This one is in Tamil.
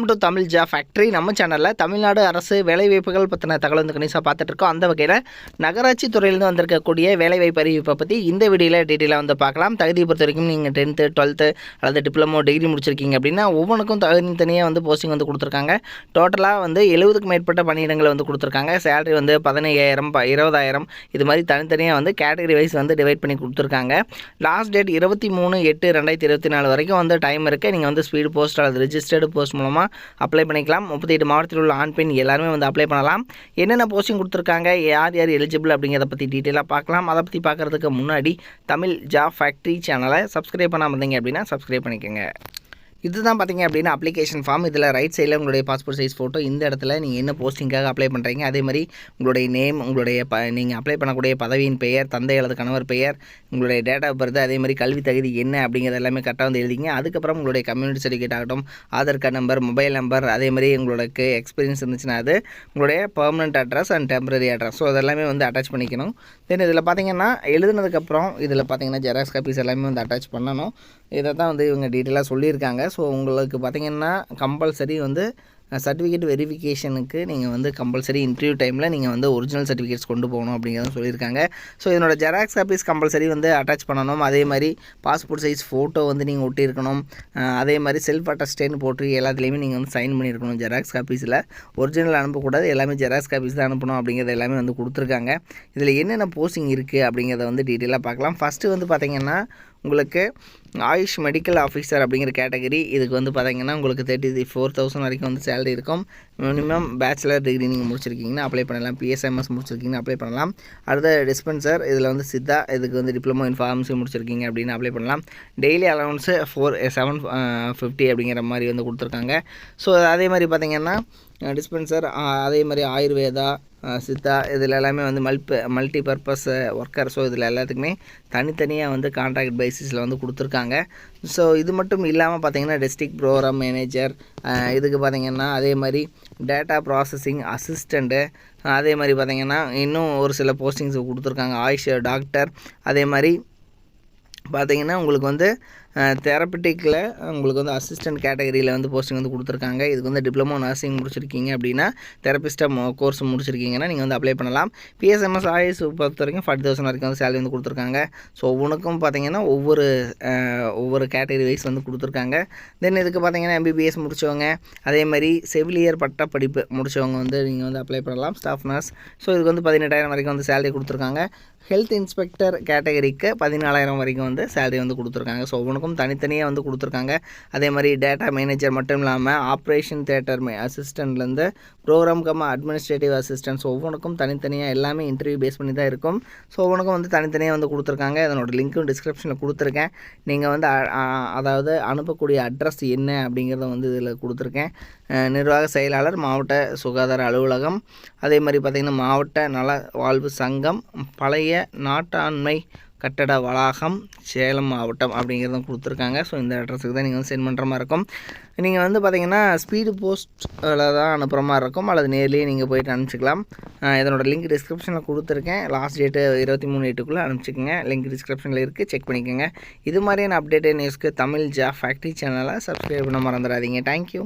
Welcome to Tamil job factory. நம்ம சேனலில் தமிழ்நாடு அரசு வேலைவாய்ப்புகள் பற்றின தகவல் வந்து கணிசாக பார்த்துட்ருக்கோம். அந்த வகையில் நகராட்சி துறையிலேருந்து வந்திருக்கக்கூடிய வேலைவாய்ப்பு அறிவிப்பை பற்றி இந்த வீடியோவில் டீட்டெயிலாக வந்து பார்க்கலாம். தகுதியை பொறுத்த வரைக்கும் நீங்கள் 10th 12th அல்லது டிப்ளமோ டிகிரி முடிச்சிருக்கீங்க அப்படின்னா ஒவ்வொன்றுக்கும் தனியாக வந்து போஸ்டிங் வந்து கொடுத்துருக்காங்க. டோட்டலாக வந்து 70க்கும் மேற்பட்ட பணியிடங்களை வந்து கொடுத்துருக்காங்க. சேலரி வந்து 15,000 20,000 இது மாதிரி தனித்தனியாக வந்து கேட்டகரி வைஸ் வந்து டிவைட் பண்ணி கொடுத்துருக்காங்க. லாஸ்ட் டேட் 23/8/2024 வரைக்கும் வந்து டைம் இருக்குது. நீங்கள் வந்து ஸ்பீடு போஸ்ட் அல்லது ரிஜிஸ்டர்டு போஸ்ட் மூலமாக அப்ளை பண்ணிக்கலாம். 38 மாவட்டத்தில் உள்ள ஆண் பெண் எல்லாருமே வந்து அப்ளை பண்ணலாம். என்னென்ன போஸ்டிங் கொடுத்துருக்காங்க, யார் யார் எலிஜிபிள் அப்படிங்கிறத பற்றி டீட்டெயிலாக பார்க்கலாம். அதை பற்றி பார்க்குறதுக்கு முன்னாடி தமிழ் ஜாப் ஃபேக்ட்ரி சேனலை சப்ஸ்கிரைப் பண்ணாமல் இருந்தீங்க அப்படின்னா சப்ஸ்கிரைப் பண்ணிக்கோங்க. இதுதான் பார்த்தீங்க அப்படின்னா அப்ளிகேஷன் ஃபார்ம். இதில் ரைட் சைடில் உங்களுடைய பாஸ்போர்ட் சைஸ் ஃபோட்டோ, இந்த இடத்துல நீங்கள் என்ன போஸ்டிங்காக அப்ளை பண்ணுறீங்க, அதே மாதிரி உங்களுடைய நேம், உங்களுடைய நீங்கள் அப்ளை பண்ணக்கூடிய பதவியின் பெயர், தந்தை அல்லது கணவர் பெயர், உங்களுடைய டேட் ஆஃப் பர்த், அதே மாதிரி கல்வி தகுதி என்ன அப்படிங்கிறது எல்லாமே கரெக்டாக வந்து எழுதிங்க. அதுக்கப்புறம் உங்களுடைய கம்யூனிட்டி சர்டிஃபிகேட் ஆகட்டும், Aadhaar card number, mobile number, அதே மாதிரி உங்களுக்கு எக்ஸ்பீரியன்ஸ் இருந்துச்சுன்னா அது, உங்களுடைய permanent address and temporary address, so அதெல்லாமே வந்து அட்டாச் பண்ணிக்கணும். தென் இதில் பார்த்தீங்கன்னா எழுதுனதுக்கப்புறம் இதில் பார்த்தீங்கன்னா ஜெராக்ஸ் காப்பீஸ் எல்லாமே வந்து அட்டாச் பண்ணணும். இதை தான் வந்து இவங்க டீட்டெயிலாக சொல்லியிருக்காங்க. ஸோ உங்களுக்கு பார்த்திங்கன்னா கம்பல்சரி வந்து சர்டிஃபிகேட் வெரிஃபிகேஷனுக்கு நீங்கள் வந்து கம்பல்சரி இன்டர்வியூ டைமில் நீங்கள் வந்து ஒரிஜினல் சர்டிஃபிகேட்ஸ் கொண்டு போகணும் அப்படிங்கிறத சொல்லியிருக்காங்க. ஸோ இதனோட ஜெராக்ஸ் காப்பீஸ் கம்பல்சரி வந்து அட்டாச் பண்ணணும். அதே மாதிரி பாஸ்போர்ட் சைஸ் ஃபோட்டோ வந்து நீங்கள் ஒட்டியிருக்கணும். அதே மாதிரி செல்ஃப் அட்டஸ்டேன்னு போட்டு எல்லாத்துலேயுமே நீங்கள் வந்து சைன் பண்ணியிருக்கணும். ஜெராக்ஸ் காப்பீஸில் ஒரிஜினல் அனுப்பக்கூடாது, எல்லாமே ஜெராக்ஸ் காப்பீஸ் தான் அனுப்பணும் அப்படிங்கிறது எல்லாமே வந்து கொடுத்துருக்காங்க. இதில் என்னென்ன போஸ்டிங் இருக்குது அப்படிங்கிறத வந்து டீட்டெயிலாக பார்க்கலாம். ஃபஸ்ட்டு வந்து பார்த்திங்கன்னா உங்களுக்கு ஆயுஷ் மெடிக்கல் ஆஃபீஸர் அப்படிங்கிற கேட்டகரி, இதுக்கு வந்து பார்த்திங்கன்னா உங்களுக்கு 34,000 வரைக்கும் வந்து சேலரி இருக்கும். மினிமம் பேச்சுலர் டிகிரி நீங்கள் முடிச்சிருக்கீங்கன்னா அப்ளை பண்ணலாம். PSMS முடிச்சிருக்கீங்கன்னா அப்ளை பண்ணலாம். அடுத்த டிஸ்பென்சர், இதில் வந்து சித்தா, இதுக்கு வந்து டிப்ளமோ இன் ஃபார்மசி முடிச்சிருக்கீங்க அப்படின்னு அப்ளை பண்ணலாம். டெய்லி அலவன்ஸு 750 அப்படிங்கிற மாதிரி வந்து கொடுத்துருக்காங்க. ஸோ அதே மாதிரி பார்த்திங்கன்னா டிஸ்பென்சர், அதே மாதிரி ஆயுர்வேதா, சித்தா, இதில் எல்லாமே வந்து மல்டி பர்பஸ் ஒர்க்கர். ஸோ இதில் எல்லாத்துக்குமே தனித்தனியாக வந்து கான்ட்ராக்ட் பேசிஸில் வந்து கொடுத்துருக்காங்க. ஸோ இது மட்டும் இல்லாமல் பார்த்திங்கன்னா டிஸ்ட்ரிக்ட் ப்ரோக்ராம் மேனேஜர், இதுக்கு பார்த்திங்கன்னா அதே மாதிரி டேட்டா ப்ராசஸிங் அசிஸ்டண்ட்டு, அதே மாதிரி பார்த்திங்கன்னா இன்னும் ஒரு சில போஸ்டிங்ஸ் கொடுத்துருக்காங்க. ஆயுஷ் டாக்டர், அதே மாதிரி பார்த்திங்கன்னா உங்களுக்கு வந்து தெரப்பட்டிக்கில் உங்களுக்கு வந்து அசிஸ்டன்ட் கேட்டகரியில் வந்து போஸ்டிங் வந்து கொடுத்துருக்காங்க. இதுக்கு வந்து டிப்ளமோ நர்சிங் முடிச்சிருக்கீங்க அப்படின்னா, தெரப்பிஸ்ட்டாக கோர்ஸ் முடிச்சிருக்கீங்கன்னா நீங்கள் வந்து அப்ளை பண்ணலாம். PSMS ஆயுஷ் பொறுத்த வரைக்கும் 40,000 வரைக்கும் வந்து சேலரி வந்து கொடுத்துருக்காங்க. ஸோ ஒவ்வொன்றுக்கும் பார்த்திங்கன்னா ஒவ்வொரு கேட்டகரி வைஸ் வந்து கொடுத்துருக்காங்க. தென் இதுக்கு பார்த்திங்கன்னா MBBS முடித்தவங்க, அதே மாதிரி செவிலியர் பட்ட படிப்பு முடித்தவங்க வந்து நீங்கள் வந்து அப்ளை பண்ணலாம். ஸ்டாஃப் நர்ஸ், ஸோ இதுக்கு வந்து 18,000 வரைக்கும் வந்து சேலரி கொடுத்துருக்காங்க. ஹெல்த் இன்ஸ்பெக்டர் கேட்டகரிக்கு 14,000 வரைக்கும் வந்து சேலரி வந்து கொடுத்துருக்காங்க. ஸோ ஒவ்வொன்றுக்கும் தனித்தனியாக வந்து கொடுத்துருக்காங்க. அதே மாதிரி டேட்டா மேனேஜர் மட்டும் இல்லாமல் ஆப்ரேஷன் தியேட்டர் அசிஸ்டண்ட்லேருந்து ப்ரோக்ராம் அட்மினிஸ்ட்ரேட்டிவ் அசிஸ்டன்ட்ஸ் ஒவ்வொன்றுக்கும் தனித்தனியாக எல்லாமே இன்டர்வியூ பேஸ் பண்ணி தான் இருக்கும். ஸோ ஒவ்வொன்றுக்கும் வந்து தனித்தனியாக வந்து கொடுத்துருக்காங்க. அதனோட லிங்க்கும் டிஸ்கிரிப்ஷனில் கொடுத்துருக்கேன். நீங்கள் வந்து அதாவது அனுப்பக்கூடிய அட்ரஸ் என்ன அப்படிங்கிறத வந்து இதில் கொடுத்துருக்கேன். நிர்வாக செயலாளர், மாவட்ட சுகாதார அலுவலகம், அதே மாதிரி பார்த்திங்கன்னா மாவட்ட நல வாழ்வு சங்கம், பழைய நாட்டாண்மை கட்டட வளாகம், சேலம் மாவட்டம் அப்படிங்கிறதும் கொடுத்துருக்காங்க. ஸோ இந்த அட்ரஸுக்கு தான் நீங்கள் வந்து சென்ட் பண்ணுற மாதிரி இருக்கும். நீங்கள் வந்து பார்த்திங்கன்னா ஸ்பீடு போஸ்ட்டில் தான் அனுப்புகிற மாதிரி இருக்கும், அல்லது நேர்லேயே நீங்கள் போய்ட்டு அனுப்பிச்சிக்கலாம். இதனோட லிங்க் டிஸ்கிரிப்ஷனில் கொடுத்துருக்கேன். Last date 23/8 அனுப்பிச்சிக்கங்க. லிங்க் டிஸ்கிரிப்ஷனில் இருக்குது, செக் பண்ணிக்கோங்க. இது மாதிரியான அப்டேட்டட் நியூஸ்க்கு தமிழ் ஜாப் ஃபேக்ட்ரி சேனலை சப்ஸ்கிரைப் பண்ண மறந்துடாதீங்க. தேங்க்யூ.